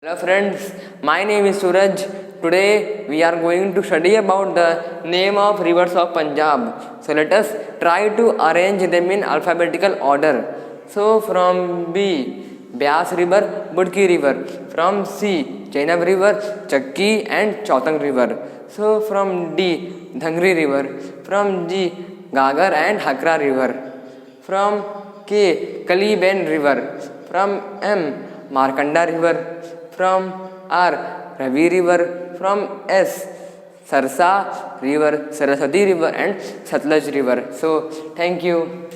Hello friends, my name is Suraj. Today we are going to study about the name of rivers of Punjab. So let us try to arrange them in alphabetical order. So from B, Byas River, Budki River. From C, Chenab River, Chakki and Chautang River. So from D, Dhangri River. From G, Gagar and Hakra River. From K, Kaliben River. From M, Markanda River. From R, Ravi River. From S, Sarsa River, Saraswati River and Satluj River. So thank you.